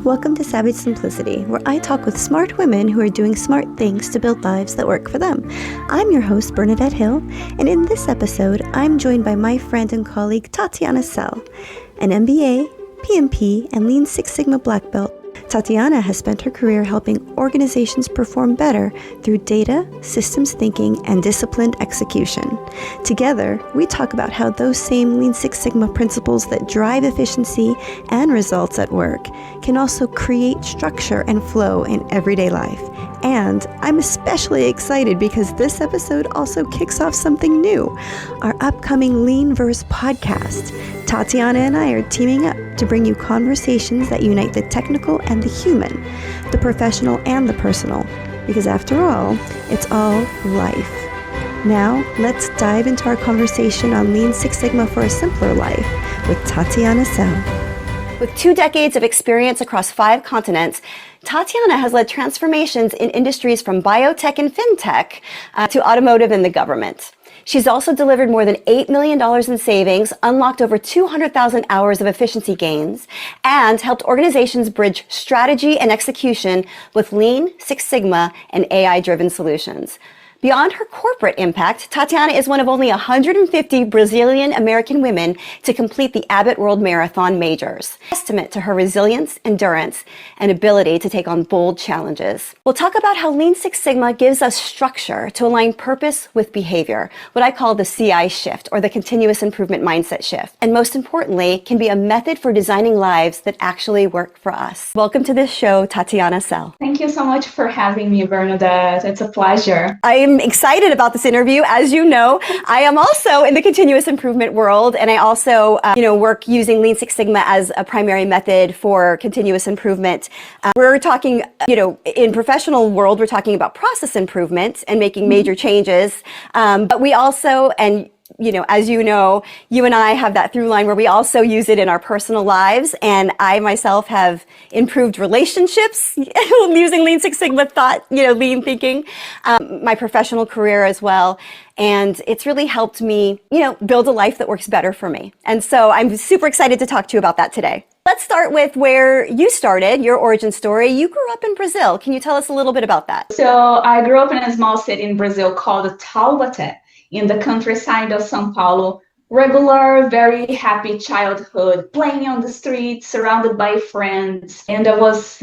Welcome to Savage Simplicity, where I talk with smart women who are doing smart things to build lives that work for them. I'm your host, Bernadette Hill, and in this episode, I'm joined by my friend and colleague, Tatiana Sell, an MBA, PMP, and Lean Six Sigma Black Belt. Tatiana has spent her career helping organizations perform better through data, systems thinking, and disciplined execution. Together, we talk about how those same Lean Six Sigma principles that drive efficiency and results at work can also create structure and flow in everyday life. And I'm especially excited because this episode also kicks off something new, our upcoming LeanVerse podcast. Tatiana and I are teaming up to bring you conversations that unite the technical and the human, the professional and the personal, because after all, it's all life. Now, let's dive into our conversation on Lean Six Sigma for a simpler life with Tatiana Sell. With 2 decades of experience across 5 continents, Tatiana has led transformations in industries from biotech and fintech to automotive and the government. She's also delivered more than $8 million in savings, unlocked over 200,000 hours of efficiency gains, and helped organizations bridge strategy and execution with Lean, Six Sigma, and AI-driven solutions. Beyond her corporate impact, Tatiana is one of only 150 Brazilian American women to complete the Abbott World Marathon majors. Testament to her resilience, endurance, and ability to take on bold challenges. We'll talk about how Lean Six Sigma gives us structure to align purpose with behavior, what I call the CI shift, or the continuous improvement mindset shift. And most importantly, can be a method for designing lives that actually work for us. Welcome to this show, Tatiana Sell. Thank you so much for having me, Bernadette. It's a pleasure. I'm excited about this interview. As you know, I am also in the continuous improvement world, and I also, work using Lean Six Sigma as a primary method for continuous improvement. We're talking, in professional world, we're talking about process improvement and making major changes. But we also, and as you know, you and I have that through line where we also use it in our personal lives. And I myself have improved relationships using Lean Six Sigma thought, lean thinking, my professional career as well. And it's really helped me, build a life that works better for me. And so I'm super excited to talk to you about that today. Let's start with where you started, your origin story. You grew up in Brazil. Can you tell us a little bit about that? So I grew up in a small city in Brazil called Taubaté, in the countryside of São Paulo. Regular, very happy childhood, playing on the streets, surrounded by friends. And it was,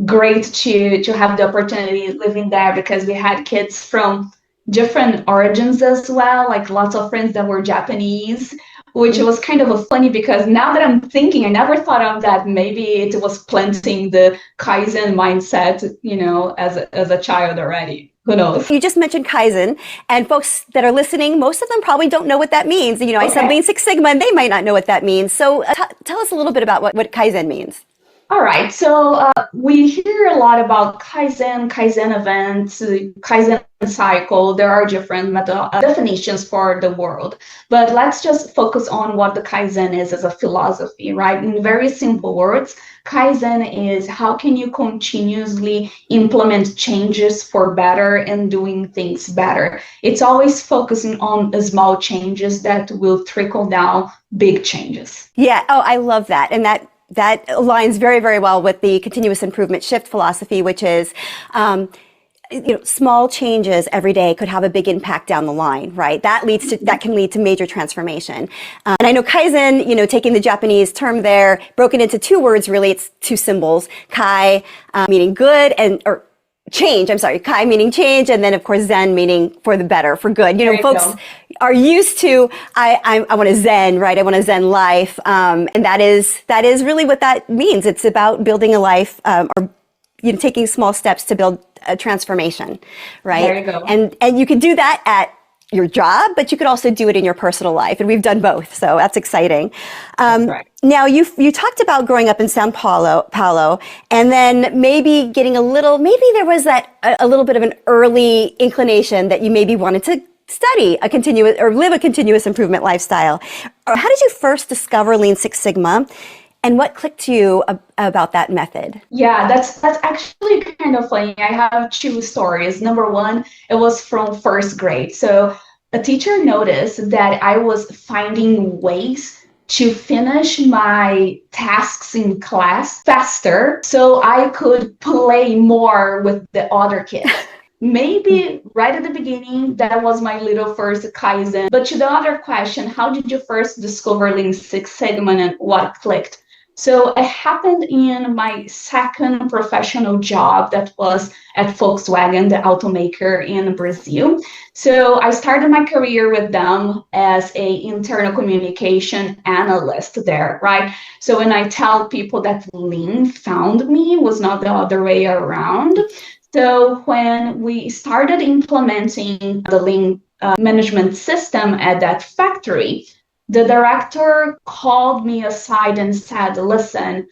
great to have the opportunity living there because we had kids from different origins as well, like lots of friends that were Japanese, which was kind of funny because now that I'm thinking, I never thought of that. Maybe it was planting the Kaizen mindset, as a child already. Who knows? You just mentioned Kaizen, and folks that are listening, most of them probably don't know what that means. Okay. I said Lean Six Sigma, and they might not know what that means. So tell us a little bit about what Kaizen means. All right. So we hear a lot about Kaizen events, Kaizen cycle. There are different definitions for the world. But let's just focus on what the Kaizen is as a philosophy, right? In very simple words, Kaizen is how can you continuously implement changes for better and doing things better. It's always focusing on small changes that will trickle down big changes. Yeah. Oh, I love that. And that aligns very, very well with the continuous improvement shift philosophy, which is, small changes every day could have a big impact down the line, right? That can lead to major transformation. And I know Kaizen, taking the Japanese term there, broken into 2 words, really, it's 2 symbols. Kai, meaning good, or change, Kai meaning change, and then of course Zen meaning for the better, for good. Folks are used to, I want to Zen, right? I want a Zen life. And that is really what that means. It's about building a life, or taking small steps to build a transformation, right? There you go. And you can do that at your job, but you could also do it in your personal life. And we've done both. So that's exciting. That's right. Now you talked about growing up in São Paulo, and then maybe there was a little bit of an early inclination that you maybe wanted to study live a continuous improvement lifestyle. Or how did you first discover Lean Six Sigma? And what clicked to you about that method? Yeah, that's actually kind of funny. I have 2 stories. Number one, it was from first grade. So a teacher noticed that I was finding ways to finish my tasks in class faster so I could play more with the other kids. Maybe right at the beginning, that was my little first Kaizen. But to the other question, how did you first discover Lean Six Sigma and what clicked? So it happened in my second professional job that was at Volkswagen, the automaker in Brazil. So I started my career with them as a internal communication analyst there, right? So when I tell people that Lean found me, was not the other way around. So when we started implementing the Lean management system at that factory, the director called me aside and said, listen,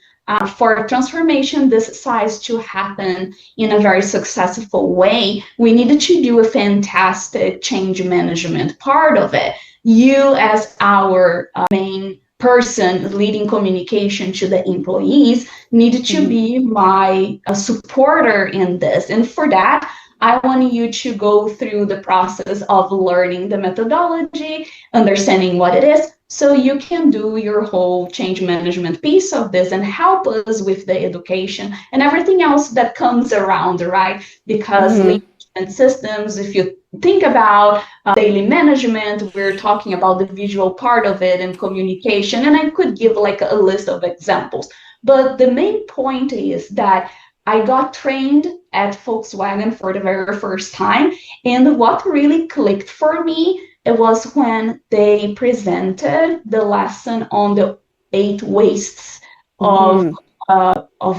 for a transformation this size to happen in a very successful way, we needed to do a fantastic change management part of it. You, as our main person leading communication to the employees, needed to be my supporter in this. And for that, I want you to go through the process of learning the methodology, understanding what it is, so you can do your whole change management piece of this and help us with the education and everything else that comes around, right? Because lean management systems, if you think about daily management, we're talking about the visual part of it and communication, and I could give like a list of examples. But the main point is that I got trained at Volkswagen for the very first time. And what really clicked for me, it was when they presented the lesson on the 8 wastes of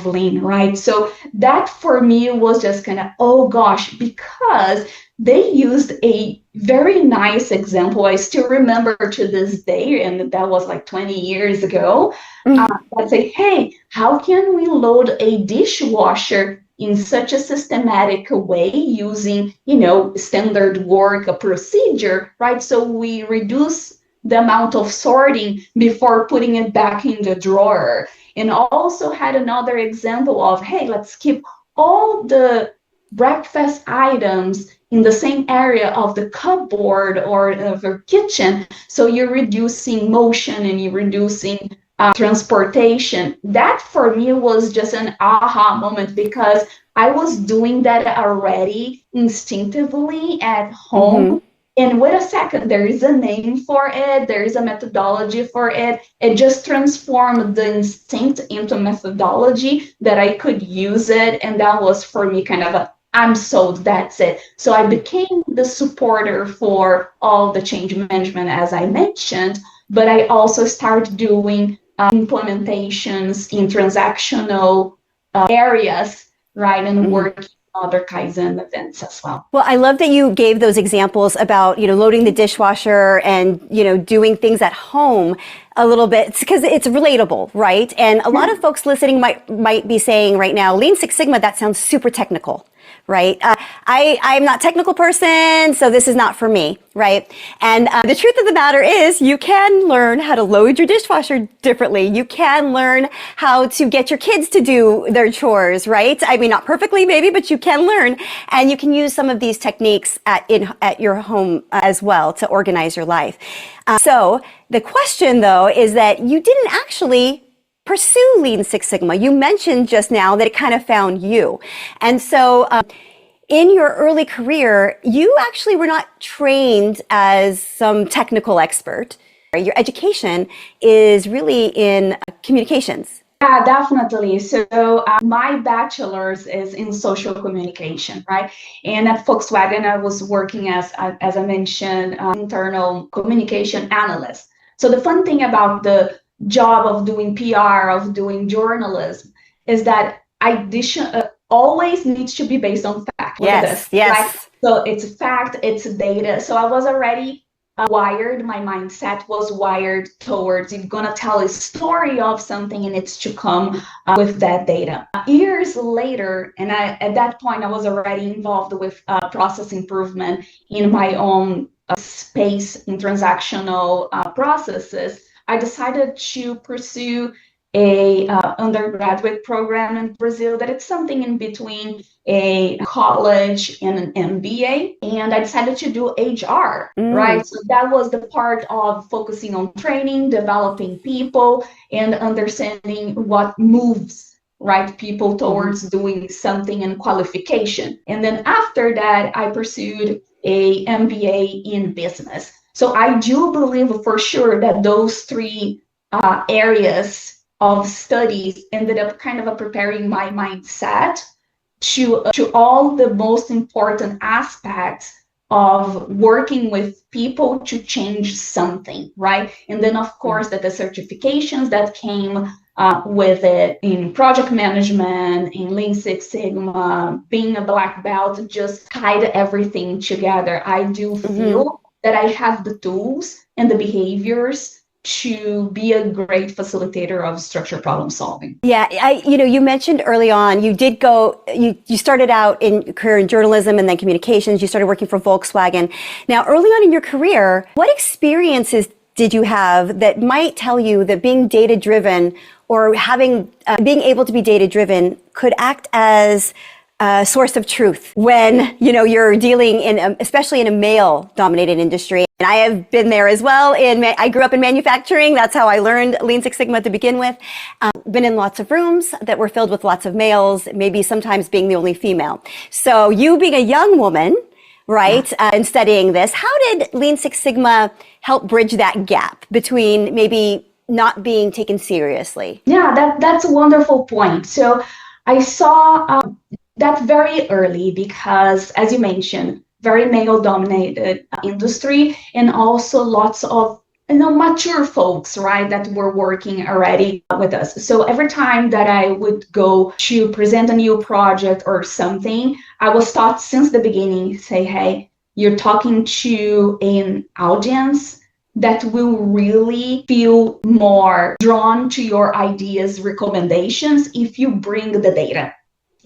lean, right? So that for me was just kind of, oh gosh, because they used a very nice example. I still remember to this day, and that was like 20 years ago. That say, hey, how can we load a dishwasher in such a systematic way using, standard work procedure, right? So we reduce the amount of sorting before putting it back in the drawer. And also had another example of, hey, let's keep all the breakfast items in the same area of the cupboard or of the kitchen. So you're reducing motion and you're reducing transportation. That for me was just an aha moment because I was doing that already instinctively at home. And wait a second, there is a name for it. There is a methodology for it. It just transformed the instinct into methodology that I could use it. And that was for me kind of I'm sold, that's it. So I became the supporter for all the change management, as I mentioned, but I also started doing implementations in transactional areas, right, and working on other Kaizen events as well. Well, I love that you gave those examples about, loading the dishwasher and, doing things at home a little bit because it's relatable, right? And a lot of folks listening might be saying right now, Lean Six Sigma, that sounds super technical. Right? I'm not a technical person, so this is not for me, right? And the truth of the matter is you can learn how to load your dishwasher differently. You can learn how to get your kids to do their chores, right? I mean, not perfectly maybe, but you can learn. And you can use some of these techniques at your home as well to organize your life. So the question though is that you didn't actually pursue Lean Six Sigma. You mentioned just now that it kind of found you. And so in your early career, you actually were not trained as some technical expert. Your education is really in communications. Yeah, definitely. So my bachelor's is in social communication, right? And at Volkswagen, I was working as I mentioned, internal communication analyst. So the fun thing about the job of doing PR, of doing journalism, is that always needs to be based on fact. Yes. Right? So it's fact, it's data. So I was already wired, my mindset was wired towards you're going to tell a story of something and it's to come with that data. Years later, and at that point, I was already involved with process improvement in my own space in transactional processes. I decided to pursue a undergraduate program in Brazil that it's something in between a college and an MBA. And I decided to do HR, right? So that was the part of focusing on training, developing people, and understanding what moves, right, people towards doing something and qualification. And then after that, I pursued a MBA in business. So I do believe for sure that those three areas of studies ended up kind of preparing my mindset to all the most important aspects of working with people to change something, right? And then, of course, that the certifications that came with it in project management, in Lean Six Sigma, being a black belt, just tied everything together. I do feel that I have the tools and the behaviors to be a great facilitator of structured problem solving. Yeah, you mentioned early on, you did you started out in career in journalism and then communications. You started working for Volkswagen. Now, early on in your career, what experiences did you have that might tell you that being data-driven or being able to be data-driven could act as a source of truth when, you're dealing especially in a male-dominated industry? And I have been there as well. I grew up in manufacturing. That's how I learned Lean Six Sigma to begin with. Been in lots of rooms that were filled with lots of males, maybe sometimes being the only female. So you being a young woman, right, and studying this, how did Lean Six Sigma help bridge that gap between maybe not being taken seriously? Yeah, that's a wonderful point. So I saw that very early because, as you mentioned, very male-dominated industry, and also lots of mature folks, right, that were working already with us. So every time that I would go to present a new project or something, I was taught since the beginning, say, hey, you're talking to an audience that will really feel more drawn to your ideas, recommendations if you bring the data.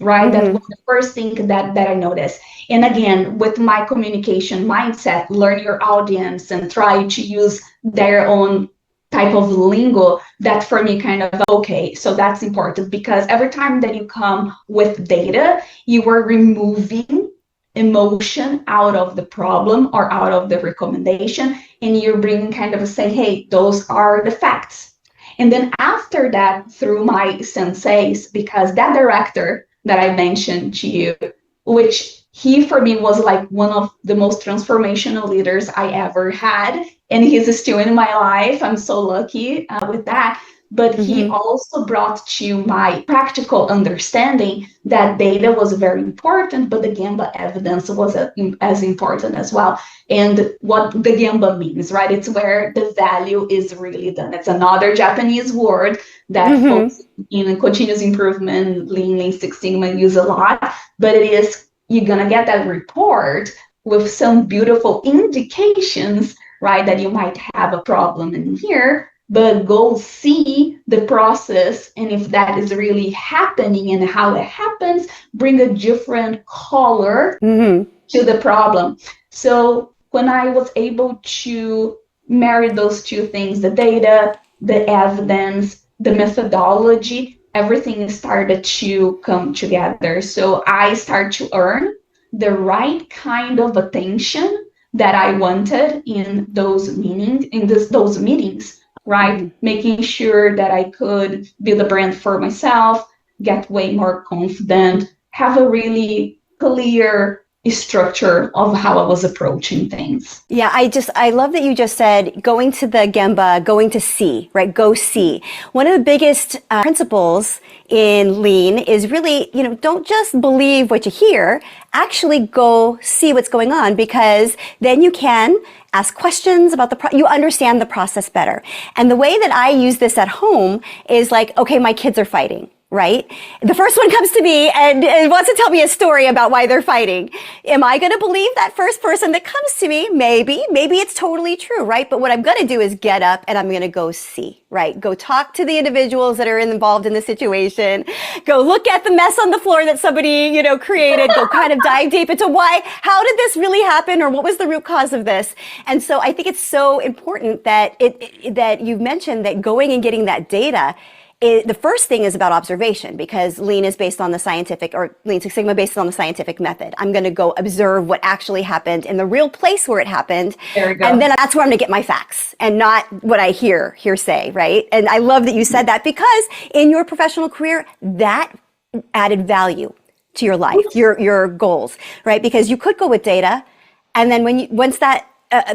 Right? That was the first thing that I noticed. And again, with my communication mindset, learn your audience and try to use their own type of lingo, that for me kind of, okay, so that's important because every time that you come with data, you are removing emotion out of the problem or out of the recommendation, and you're bringing kind of say, hey, those are the facts. And then after that, through my senseis, because that director that I mentioned to you, which he for me was like one of the most transformational leaders I ever had, and he's still in my life. I'm so lucky with that. But he also brought to my practical understanding that data was very important, but the Gemba evidence was as important as well. And what the Gemba means, right? It's where the value is really done. It's another Japanese word that folks in continuous improvement, Lean Six Sigma use a lot, but it is, you're going to get that report with some beautiful indications, right, that you might have a problem in here, but go see the process, and if that is really happening and how it happens, bring a different color to the problem. So when I was able to marry those two things, the data, the evidence, the methodology, everything started to come together. So I started to earn the right kind of attention that I wanted in those meetings, right? Making sure that I could build a brand for myself, get way more confident, have a really clear structure of how I was approaching things. Yeah, I love that you just said going to the Gemba, going to see, right? Go see. One of the biggest principles in Lean is really, don't just believe what you hear, actually go see what's going on, because then you can ask questions about you understand the process better. And the way that I use this at home is like, okay, my kids are fighting. Right? The first one comes to me and wants to tell me a story about why they're fighting. Am I going to believe that first person that comes to me? Maybe it's totally true, right? But what I'm going to do is get up and I'm going to go see, right? Go talk to the individuals that are involved in the situation. Go look at the mess on the floor that somebody, created. Go kind of dive deep into how did this really happen, or what was the root cause of this? And so I think it's so important that that you've mentioned that going and getting that data the first thing is about observation, because Lean is based on the scientific, or Lean Six Sigma based on the scientific method. I'm going to go observe what actually happened in the real place where it happened. There we go. And then that's where I'm going to get my facts and not what I hearsay, right? And I love that you said that, because in your professional career, that added value to your life, your goals, right? Because you could go with data, and then once that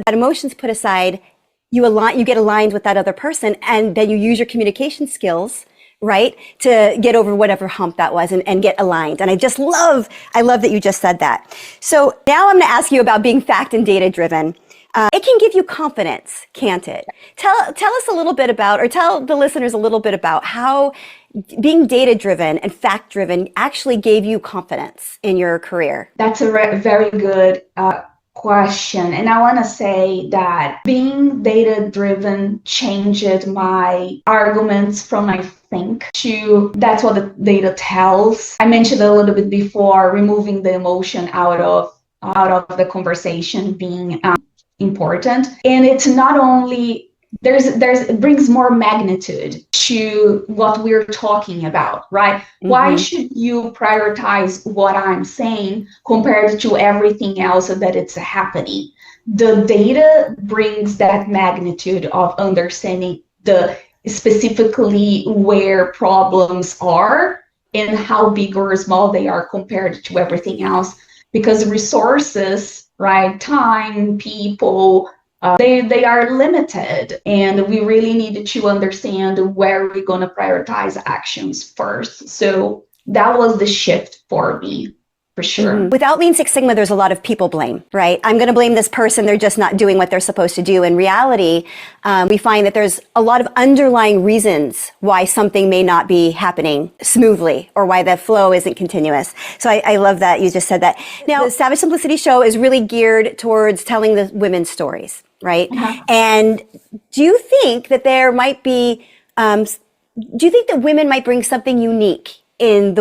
emotion's put aside, you get aligned with that other person, and then you use your communication skills, right, to get over whatever hump that was and get aligned. And I love that you just said that. So now I'm going to ask you about being fact and data driven. It can give you confidence, can't it? Tell us a little bit about, or tell the listeners a little bit about how being data driven and fact driven actually gave you confidence in your career. That's a very good question. And I want to say that being data driven changed my arguments from I think to that's what the data tells. I mentioned a little bit before, removing the emotion out of the conversation being important. And it's not only it brings more magnitude to what we're talking about, right? Mm-hmm. Why should you prioritize what I'm saying compared to everything else that it's happening? The data brings that magnitude of understanding specifically where problems are and how big or small they are compared to everything else. Because resources, right, time, people, they are limited, and we really need to understand where we're going to prioritize actions first. So that was the shift for me, for sure. Mm-hmm. Without Lean Six Sigma, there's a lot of people blame, right? I'm going to blame this person. They're just not doing what they're supposed to do. In reality, we find that there's a lot of underlying reasons why something may not be happening smoothly, or why the flow isn't continuous. So I love that you just said that. Now, the Savage Simplicity show is really geared towards telling the women's stories, right? Uh-huh. And do you think that there might be, do you think that women might bring something unique in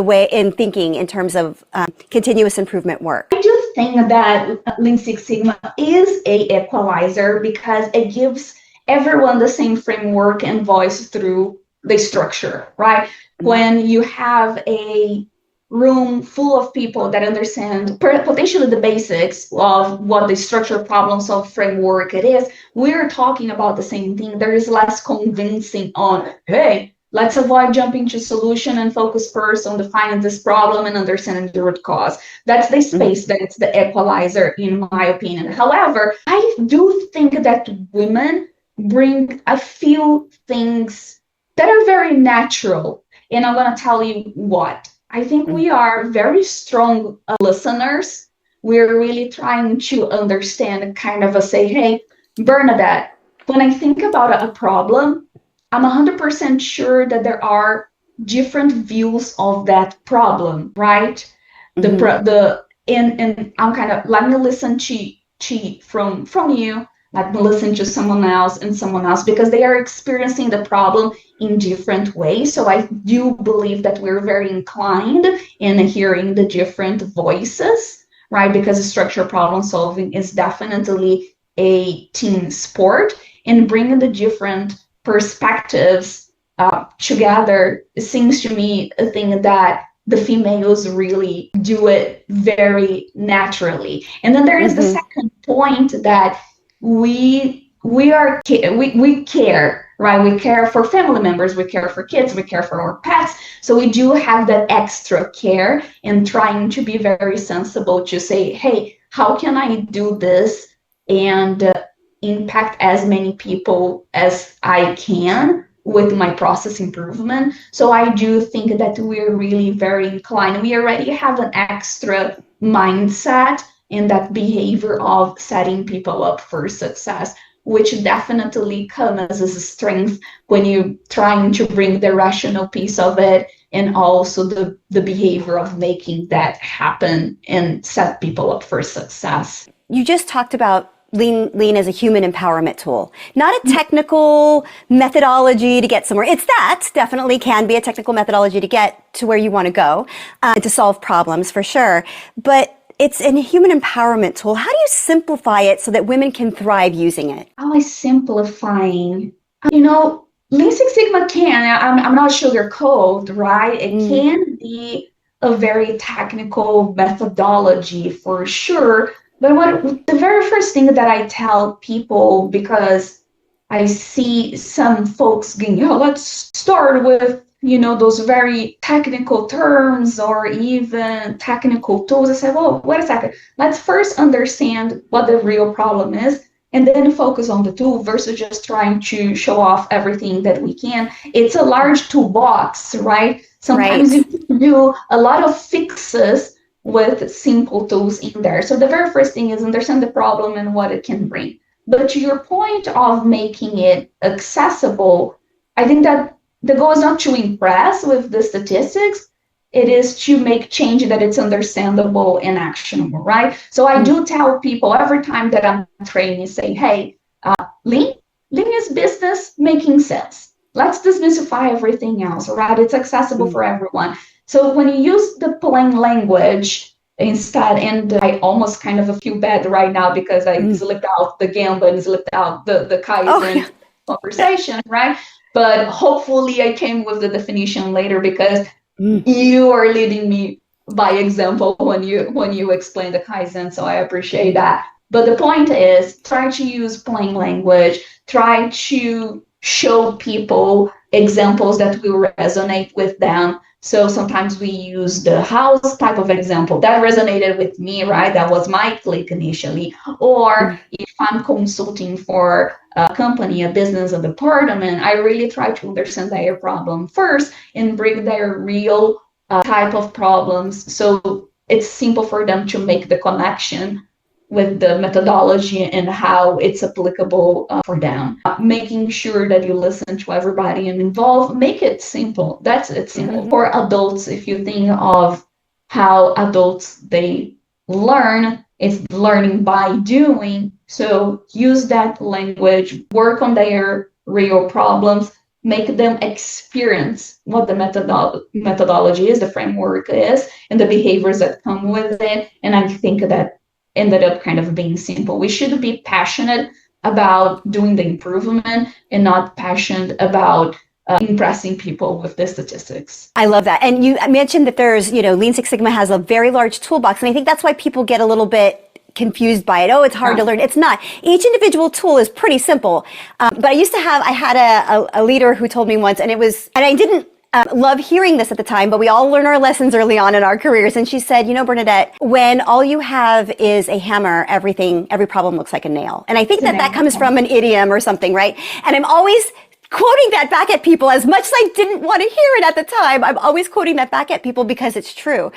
thinking in terms of continuous improvement work? I do think that Lean Six Sigma is a equalizer, because it gives everyone the same framework and voice through the structure, right? Mm-hmm. When you have a room full of people that understand potentially the basics of what the structure problem solve framework it is, we're talking about the same thing. There is less convincing on, hey, let's avoid jumping to solution and focus first on defining this problem and understanding the root cause. That's the space that it's the equalizer, in my opinion. However, I do think that women bring a few things that are very natural. And I'm going to tell you what. I think we are very strong listeners. We're really trying to understand and kind of say, hey, Bernadette, when I think about a problem, I'm 100% sure that there are different views of that problem, right? Mm-hmm. And I'm kind of, let me listen to from you, let me listen to someone else and someone else, because they are experiencing the problem in different ways. So I do believe that we're very inclined in hearing the different voices, right? Because structural problem solving is definitely a team sport, and bringing the different perspectives together seems to me a thing that the females really do it very naturally. And then there is the second point that we care, right? We care for family members, we care for kids, we care for our pets. So we do have that extra care, and trying to be very sensible to say, hey, how can I do this and impact as many people as I can with my process improvement? So I do think that we're really very inclined. We already have an extra mindset in that behavior of setting people up for success, which definitely comes as a strength when you're trying to bring the rational piece of it, and also the behavior of making that happen and set people up for success. You just talked about Lean as a human empowerment tool, not a technical methodology to get somewhere. It's that definitely can be a technical methodology to get to where you want to go, to solve problems for sure. But it's a human empowerment tool. How do you simplify it so that women can thrive using it? How am I simplifying? Lean Six Sigma I'm not sugarcoat, right? It can be a very technical methodology for sure. But the very first thing that I tell people, because I see some folks going, oh, let's start with, those very technical terms or even technical tools. I say, well, wait a second. Let's first understand what the real problem is and then focus on the tool versus just trying to show off everything that we can. It's a large toolbox, right? Sometimes you can do a lot of fixes with simple tools in there. So the very first thing is understand the problem and what it can bring. But to your point of making it accessible, I think that the goal is not to impress with the statistics. It is to make change that it's understandable and actionable, right? So I do tell people every time that I'm training, say, hey, lean is business making sense. Let's demystify everything else, right? It's accessible for everyone. So when you use the plain language instead, and I almost kind of feel bad right now because I slipped out the Gamba and slipped out the Kaizen conversation, right? But hopefully I came with the definition later because you are leading me by example when you explain the Kaizen, so I appreciate that. But the point is, try to use plain language, try to show people examples that will resonate with them. So sometimes we use the house type of example that resonated with me, right? That was my click initially. Or if I'm consulting for a company, a business, a department, I really try to understand their problem first and bring their real type of problems. So it's simple for them to make the connection with the methodology and how it's applicable for them. Making sure that you listen to everybody and involve, make it simple. That's it simple. For adults, if you think of how adults, they learn, it's learning by doing. So use that language, work on their real problems, make them experience what the methodology is, the framework is, and the behaviors that come with it. And I think that ended up kind of being simple. We should be passionate about doing the improvement and not passionate about impressing people with the statistics. I love that. And you mentioned that there's, Lean Six Sigma has a very large toolbox. And I think that's why people get a little bit confused by it. Oh, it's hard to learn. It's not. Each individual tool is pretty simple. But I had a leader who told me once, and I didn't love hearing this at the time, but we all learn our lessons early on in our careers. And she said, Bernadette, when all you have is a hammer, every problem looks like a nail. And I think that comes from an idiom or something, right? And I'm always quoting that back at people as much as I didn't want to hear it at the time. I'm always quoting that back at people because it's true.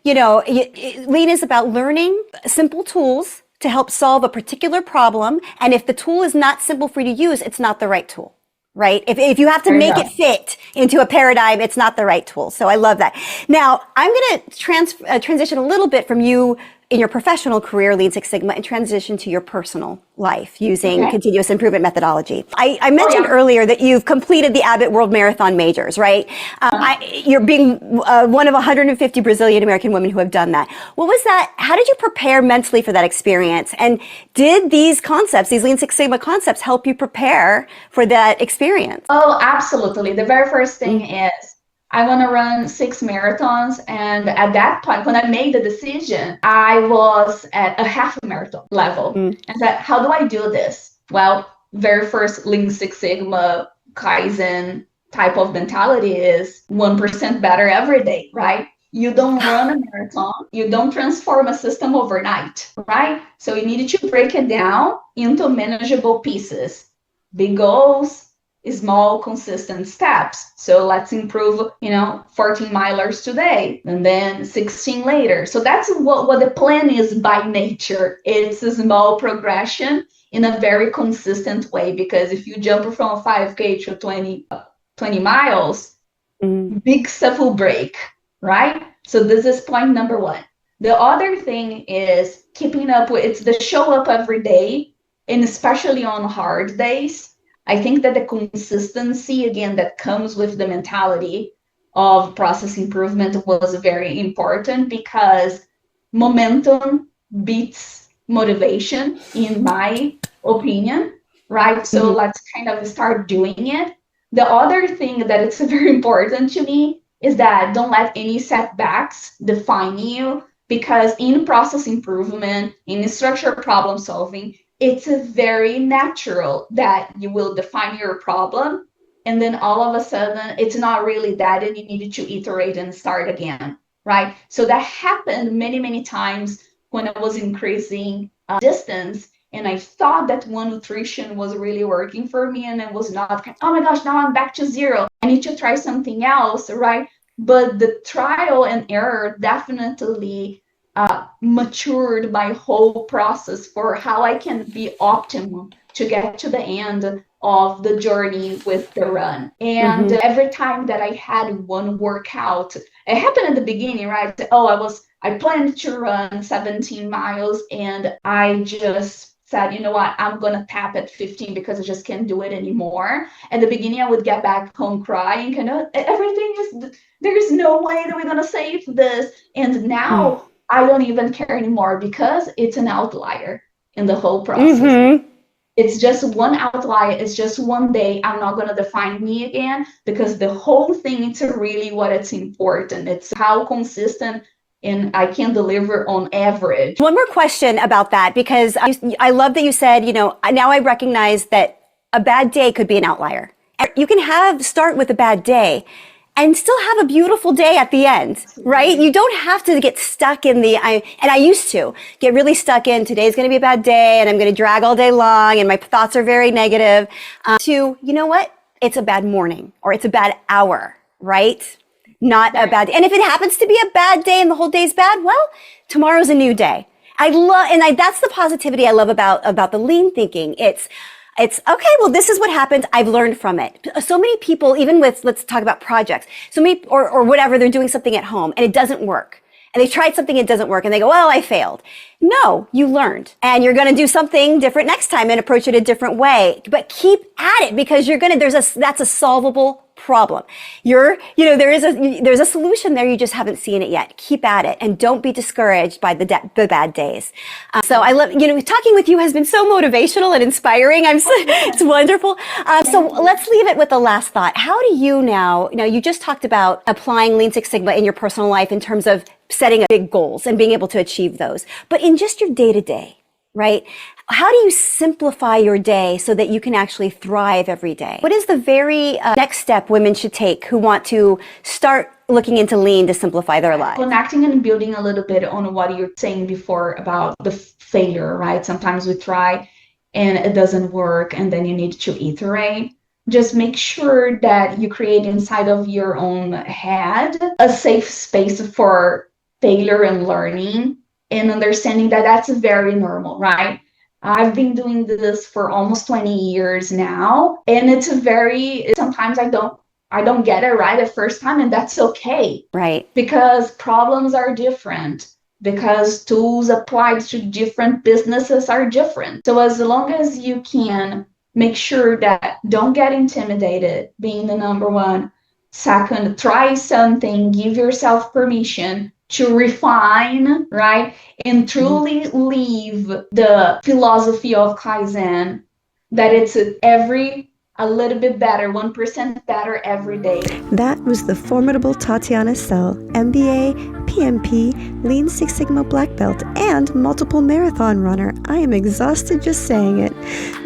Lean is about learning simple tools to help solve a particular problem. And if the tool is not simple for you to use, it's not the right tool. Right? If you have to make it fit into a paradigm, it's not the right tool. So I love that. Now, I'm going to transition a little bit from you in your professional career, Lean Six Sigma, and transition to your personal life using continuous improvement methodology. I mentioned earlier that you've completed the Abbott World Marathon Majors, right? You're being one of 150 Brazilian American women who have done that. What was that? How did you prepare mentally for that experience? And did these Lean Six Sigma concepts, help you prepare for that experience? Oh, absolutely. The very first thing is, I want to run 6 marathons. And at that point, when I made the decision, I was at a half marathon level. And said, how do I do this? Well, very first Lean Six Sigma Kaizen type of mentality is 1% better every day, right? You don't run a marathon. You don't transform a system overnight, right? So you needed to break it down into manageable pieces. Big goals, small, consistent steps. So let's improve, 14 milers today and then 16 later. So that's what the plan is by nature. It's a small progression in a very consistent way, because if you jump from a 5K to 20 miles, big stuff will break, right? So this is point number 1. The other thing is keeping up with, it's the show up every day, and especially on hard days. I think that the consistency, again, that comes with the mentality of process improvement was very important, because momentum beats motivation, in my opinion, right? So let's kind of start doing it. The other thing that it's very important to me is that don't let any setbacks define you, because in process improvement, in structure problem solving, it's very natural that you will define your problem and then all of a sudden it's not really that and you needed to iterate and start again, right? So that happened many, many times when I was increasing distance and I thought that one nutrition was really working for me and it was not. Oh my gosh, now I'm back to zero. I need to try something else, right? But the trial and error definitely matured my whole process for how I can be optimum to get to the end of the journey with the run. And every time that I had one workout, it happened at the beginning, right? I planned to run 17 miles and I just said, you know what, I'm going to tap at 15 because I just can't do it anymore. At the beginning, I would get back home crying, there's no way that we're going to save this. And now I don't even care anymore because it's an outlier in the whole process. It's just one outlier. It's just one day. I'm not going to define me again because the whole thing is really what it's important. It's how consistent and I can deliver on average. One more question about that, because I love that you said, now I recognize that a bad day could be an outlier. You can start with a bad day and still have a beautiful day at the end, right? You don't have to get stuck in I used to get really stuck in today's going to be a bad day and I'm going to drag all day long and my thoughts are very negative, to, you know what? It's a bad morning or it's a bad hour, right? Not a bad day. And if it happens to be a bad day and the whole day's bad, well, tomorrow's a new day. That's the positivity I love about the lean thinking. It's okay, well, this is what happened. I've learned from it. So many people, even with, let's talk about projects, so many, or whatever, they're doing something at home and it doesn't work. And they tried something, it doesn't work. And they go, well, I failed. No, you learned. And you're going to do something different next time and approach it a different way. But keep at it because that's a solvable problem. There's a solution there. You just haven't seen it yet. Keep at it and don't be discouraged by the bad days. So I love, talking with you has been so motivational and inspiring. It's wonderful. So let's leave it with the last thought. How do you now, you just talked about applying Lean Six Sigma in your personal life in terms of setting big goals and being able to achieve those. But in just your day-to-day, right? How do you simplify your day so that you can actually thrive every day? What is the very next step women should take who want to start looking into lean to simplify their lives? Connecting and building a little bit on what you were saying before about the failure, right? Sometimes we try and it doesn't work and then you need to iterate. Just make sure that you create inside of your own head a safe space for failure and learning and understanding that that's very normal, right? I've been doing this for almost 20 years now, and sometimes I don't get it right at first time, and that's okay. Right. Because problems are different, because tools applied to different businesses are different. So as long as you can make sure that don't get intimidated, being the number one. Second, try something, give yourself permission to refine, right? And truly live the philosophy of Kaizen, that it's a little bit better, 1% better every day. That was the formidable Tatiana Sell, MBA, PMP, Lean Six Sigma Black Belt, and multiple marathon runner. I am exhausted just saying it.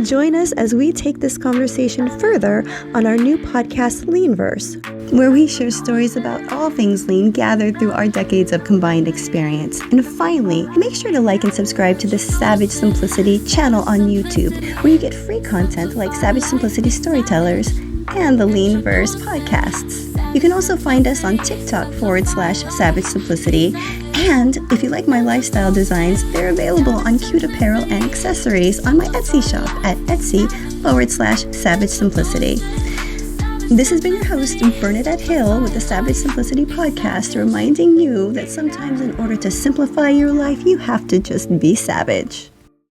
Join us as we take this conversation further on our new podcast, LeanVerse, where we share stories about all things lean gathered through our decades of combined experience. And finally, make sure to like and subscribe to the Savage Simplicity channel on YouTube, where you get free content like Savage Simplicity Storytellers and the LeanVerse podcasts. You can also find us on TikTok /Savage Simplicity. And if you like my lifestyle designs, they're available on cute apparel and accessories on my Etsy shop at Etsy /Savage Simplicity. This has been your host, Bernadette Hill, with the Savage Simplicity podcast, reminding you that sometimes in order to simplify your life, you have to just be savage.